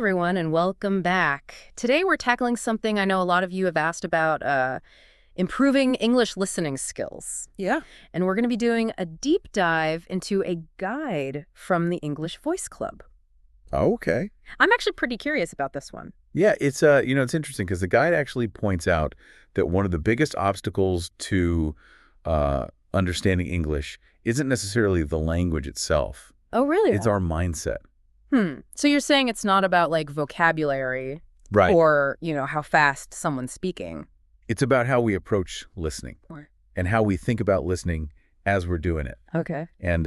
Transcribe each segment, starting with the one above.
everyone, and welcome back. Today we're tackling something I know a lot of you have asked about, improving English listening skills. Yeah. And we're going to be doing a deep dive into a guide from the English Voice Club. Oh, okay. I'm actually pretty curious about this one. Yeah, it's it's interesting because the guide actually points out that one of the biggest obstacles to understanding English isn't necessarily the language itself. Oh, really? It's our mindset. So you're saying it's not about, like, vocabulary Right. or, how fast someone's speaking. It's about how we approach listening and how we think about listening as we're doing it. Okay. And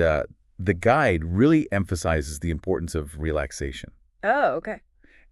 the guide really emphasizes the importance of relaxation Oh, okay.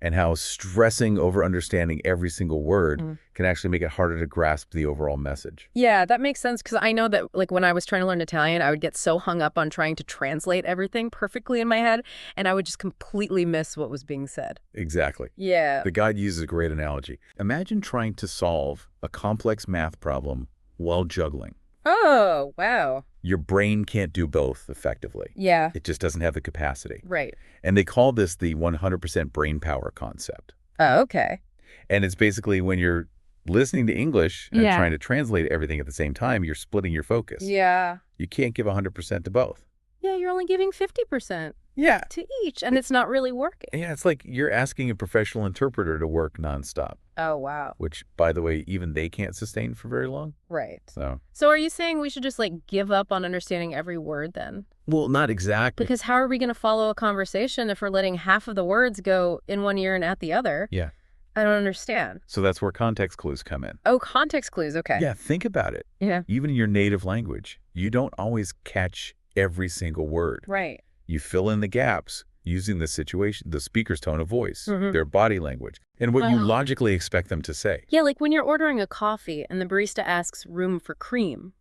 and how stressing over understanding every single word can actually make it harder to grasp the overall message. Yeah, that makes sense because I know that, like, when I was trying to learn Italian, I would get so hung up on trying to translate everything perfectly in my head, and I would just completely miss what was being said. Exactly. Yeah. The guide uses a great analogy. Imagine trying to solve a complex math problem while juggling. Oh, wow. Your brain can't do both effectively. Yeah. It just doesn't have the capacity. Right. And they call this the 100% brain power concept. Oh, okay. And it's basically when you're listening to English and Yeah. trying to translate everything at the same time, you're splitting your focus. Yeah. You can't give 100% to both. Yeah, you're only giving 50% Yeah. to each, and it's not really working. Yeah, it's like you're asking a professional interpreter to work nonstop, Oh, wow. which, by the way, even they can't sustain for very long. Right. So, So are you saying we should just, like, give up on understanding every word then? well, not exactly. Because how are we going to follow a conversation if we're letting half of the words go in one ear and out the other? Yeah. I don't understand. So that's where context clues come in. Oh, context clues. Okay. Yeah, think about it. Yeah. Even in your native language, you don't always catch every single word. Right. You fill in the gaps using the situation, the speaker's tone of voice, Mhm. their body language, and what you Wow. logically expect them to say. Yeah, like when you're ordering a coffee and the barista asks room for cream.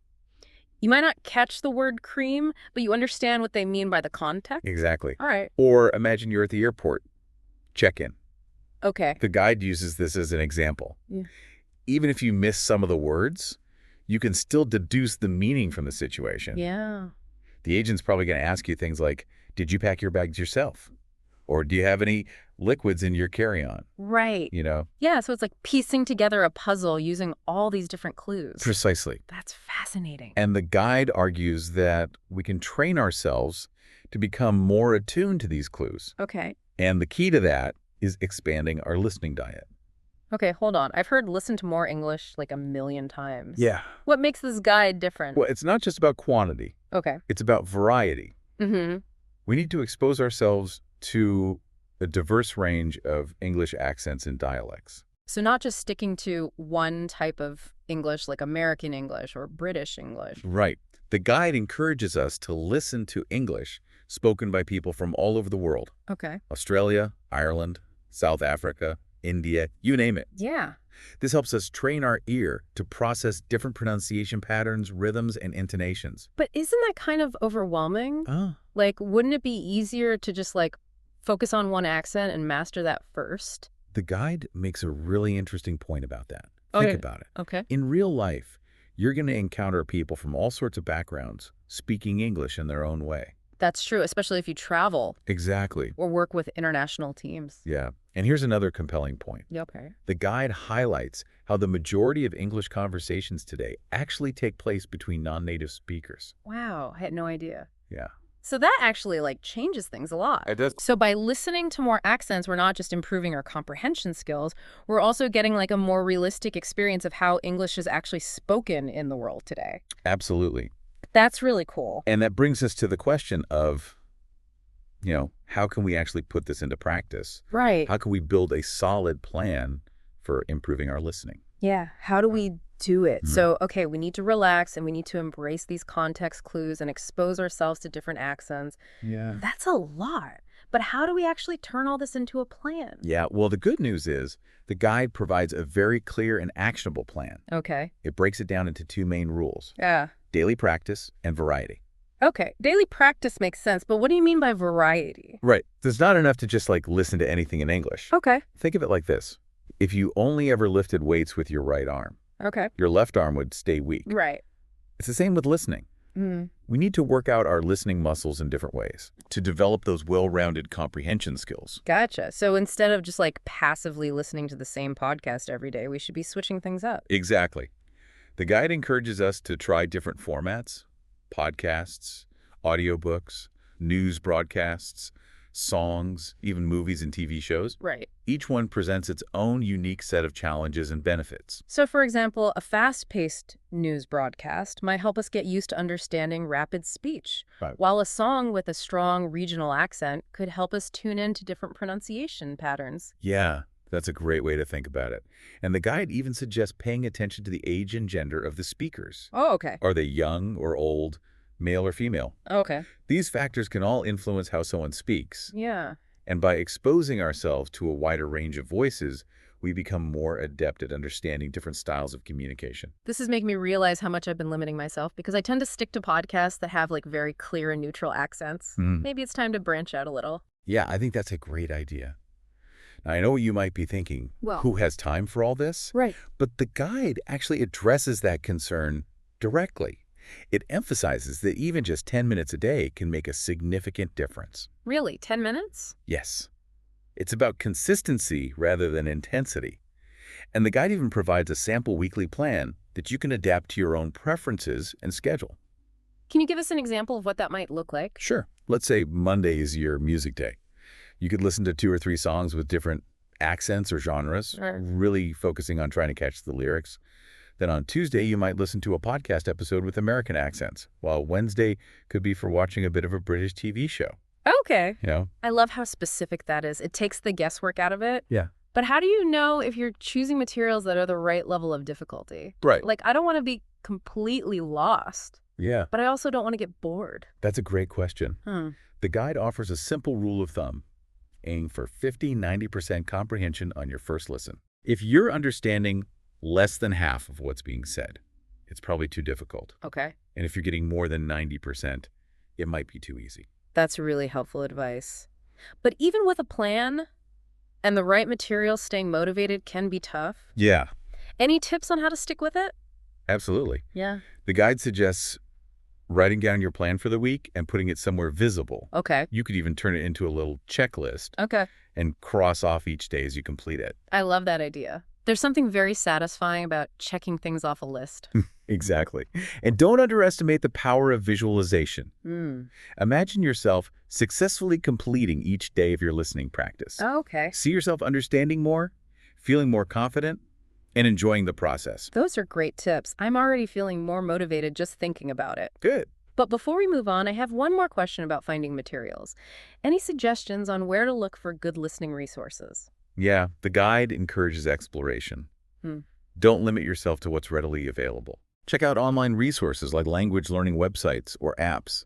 You might not catch the word cream, but you understand what they mean by the context. Exactly. All right. Or imagine you're at the airport, check-in. Okay. The guide uses this as an example. Yeah. Even if you miss some of the words, you can still deduce the meaning from the situation. Yeah. The agent's probably going to ask you things like, did you pack your bags yourself? Or do you have any liquids in your carry-on? Right. You know? Yeah, so it's like piecing together a puzzle using all these different clues. Precisely. That's fascinating. And the guide argues that we can train ourselves to become more attuned to these clues. Okay. And the key to that is expanding our listening diet. Okay, hold on. I've heard listen to more English like a million times. Yeah. What makes this guide different? Well, it's not just about quantity. Okay. It's about variety. Mm-hmm. We need to expose ourselves to a diverse range of English accents and dialects. So not just sticking to one type of English like American English or British English. Right. The guide encourages us to listen to English spoken by people from all over the world. Okay. Australia, Ireland, South Africa, India, you name it. Yeah. This helps us train our ear to process different pronunciation patterns, rhythms, and intonations. But isn't that kind of overwhelming? Oh. Like, wouldn't it be easier to just, like, focus on one accent and master that first? The guide makes a really interesting point about that. Okay. Think about it. Okay. In real life, you're going to encounter people from all sorts of backgrounds speaking English in their own way. That's true, especially if you travel Exactly. or work with international teams. Yeah. And here's another compelling point. Okay. The guide highlights how the majority of English conversations today actually take place between non-native speakers. Wow, I had no idea. Yeah. So that actually, like, changes things a lot. It does. So by listening to more accents, we're not just improving our comprehension skills, we're also getting, like, a more realistic experience of how English is actually spoken in the world today. Absolutely. That's really cool. And that brings us to the question of, how can we actually put this into practice? Right. How can we build a solid plan for improving our listening? Yeah. How do we do it? Mhm. So, okay, we need to relax and we need to embrace these context clues and expose ourselves to different accents. Yeah. That's a lot. But how do we actually turn all this into a plan? Yeah, well, the good news is the guide provides a very clear and actionable plan. Okay. It breaks it down into two main rules: Yeah. daily practice and variety. Okay. Daily practice makes sense, but what do you mean by variety? Right. There's not enough to just listen to anything in English. Okay. Think of it like this. If you only ever lifted weights with your right arm, Okay. your left arm would stay weak. Right. It's the same with listening. Mm. We need to work out our listening muscles in different ways to develop those well-rounded comprehension skills. Gotcha. So instead of just like passively listening to the same podcast every day, we should be switching things up. Exactly. The guide encourages us to try different formats: podcasts, audiobooks, news broadcasts, songs, even movies and TV shows. Right. Each one presents its own unique set of challenges and benefits. So, for example, a fast-paced news broadcast might help us get used to understanding rapid speech, Right. while a song with a strong regional accent could help us tune into different pronunciation patterns. Yeah, that's a great way to think about it. And the guide even suggests paying attention to the age and gender of the speakers. Oh, okay. Are they young or old, male or female? Okay. These factors can all influence how someone speaks. Yeah. And by exposing ourselves to a wider range of voices, we become more adept at understanding different styles of communication. This is making me realize how much I've been limiting myself because I tend to stick to podcasts that have like very clear and neutral accents. Maybe it's time to branch out a little. Yeah, I think that's a great idea. Now, I know what you might be thinking. Well, who has time for all this? right. But the guide actually addresses that concern directly. It emphasizes that even just 10 minutes a day can make a significant difference. Really? 10 minutes? Yes. It's about consistency rather than intensity. And the guide even provides a sample weekly plan that you can adapt to your own preferences and schedule. Can you give us an example of what that might look like? Sure. Let's say Monday is your music day. You could listen to 2 or 3 songs with different accents or genres, Sure. really focusing on trying to catch the lyrics. Then on Tuesday, you might listen to a podcast episode with American accents, while Wednesday could be for watching a bit of a British TV show. Okay. You know? I love how specific that is. It takes the guesswork out of it. Yeah. But how do you know if you're choosing materials that are the right level of difficulty? Right. Like, I don't want to be completely lost, Yeah. but I also don't want to get bored. That's a great question. Hmm. The guide offers a simple rule of thumb. Aim for 50–90% comprehension on your first listen. If you're understanding less than half of what's being said, it's probably too difficult. Okay. And if you're getting more than 90%, it might be too easy. That's really helpful advice. But even with a plan and the right materials, staying motivated can be tough. Yeah, Any tips on how to stick with it? absolutely. Yeah. The guide suggests writing down your plan for the week and putting it somewhere visible. Okay. You could even turn it into a little checklist Okay. and cross off each day as you complete it. I love that idea. There's something very satisfying about checking things off a list. Exactly. And don't underestimate the power of visualization. Hmm. Imagine yourself successfully completing each day of your listening practice. Okay. See yourself understanding more, feeling more confident, and enjoying the process. Those are great tips. I'm already feeling more motivated just thinking about it. Good. But before we move on, I have one more question about finding materials. Any suggestions on where to look for good listening resources? Yeah, the guide encourages exploration. Hmm. Don't limit yourself to what's readily available. Check out online resources like language learning websites or apps.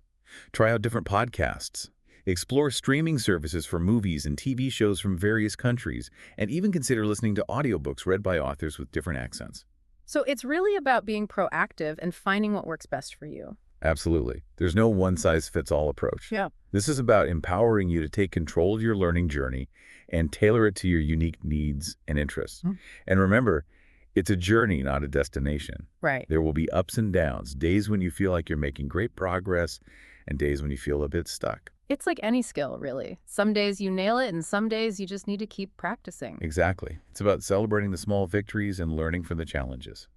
Try out different podcasts. Explore streaming services for movies and TV shows from various countries, and even consider listening to audiobooks read by authors with different accents. So it's really about being proactive and finding what works best for you. Absolutely. There's no one-size-fits-all approach. Yeah. This is about empowering you to take control of your learning journey and tailor it to your unique needs and interests. And remember, it's a journey, not a destination. Right. There will be ups and downs, days when you feel like you're making great progress and days when you feel a bit stuck. It's like any skill, really. Some days you nail it, and some days you just need to keep practicing. Exactly. It's about celebrating the small victories and learning from the challenges.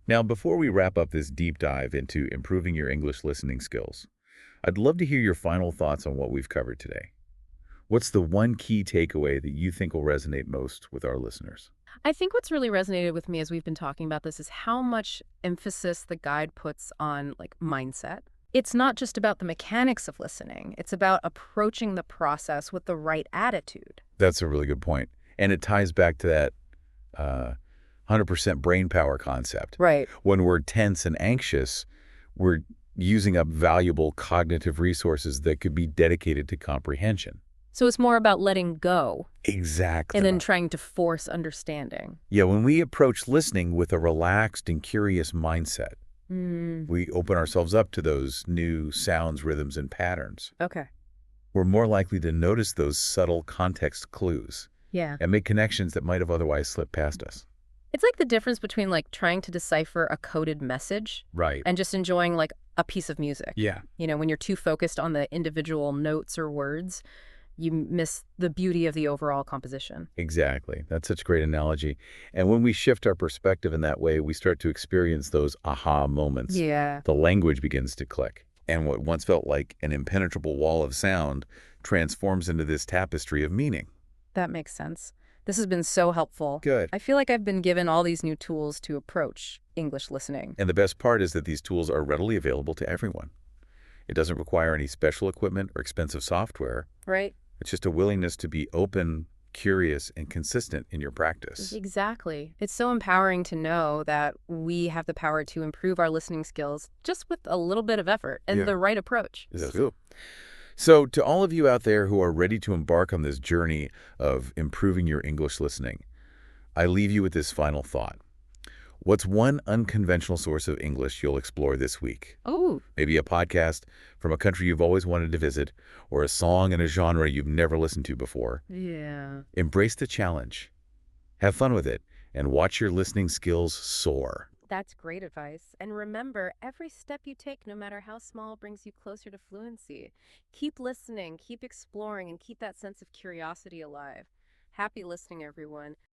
Now, before we wrap up this deep dive into improving your English listening skills, I'd love to hear your final thoughts on what we've covered today. What's the one key takeaway that you think will resonate most with our listeners? I think what's really resonated with me as we've been talking about this is how much emphasis the guide puts on mindset. It's not just about the mechanics of listening. It's about approaching the process with the right attitude. That's a really good point. And it ties back to that 100% brain power concept. Right. When we're tense and anxious, we're using up valuable cognitive resources that could be dedicated to comprehension. So it's more about letting go Exactly. and then trying to force understanding. Yeah, when we approach listening with a relaxed and curious mindset, we open ourselves up to those new sounds, rhythms, and patterns. Okay. We're more likely to notice those subtle context clues Yeah. and make connections that might have otherwise slipped past us. It's like the difference between trying to decipher a coded message Right. and just enjoying a piece of music. Yeah. When you're too focused on the individual notes or words, you miss the beauty of the overall composition. Exactly. That's such a great analogy. And when we shift our perspective in that way, we start to experience those aha moments. Yeah, The language begins to click. And what once felt like an impenetrable wall of sound transforms into this tapestry of meaning. that makes sense. This has been so helpful. Good. I feel like I've been given all these new tools to approach English listening. And the best part is that these tools are readily available to everyone. It doesn't require any special equipment or expensive software. Right? It's just a willingness to be open, curious, and consistent in your practice. Exactly. It's so empowering to know that we have the power to improve our listening skills just with a little bit of effort and Yeah. the right approach. Is that so? So, to all of you out there who are ready to embark on this journey of improving your English listening, I leave you with this final thought. What's one unconventional source of English you'll explore this week? Oh, Maybe a podcast from a country you've always wanted to visit, or a song in a genre you've never listened to before. yeah. Embrace the challenge. Have fun with it, and watch your listening skills soar. That's great advice. And remember, every step you take, no matter how small, brings you closer to fluency. Keep listening, keep exploring, and keep that sense of curiosity alive. Happy listening, everyone.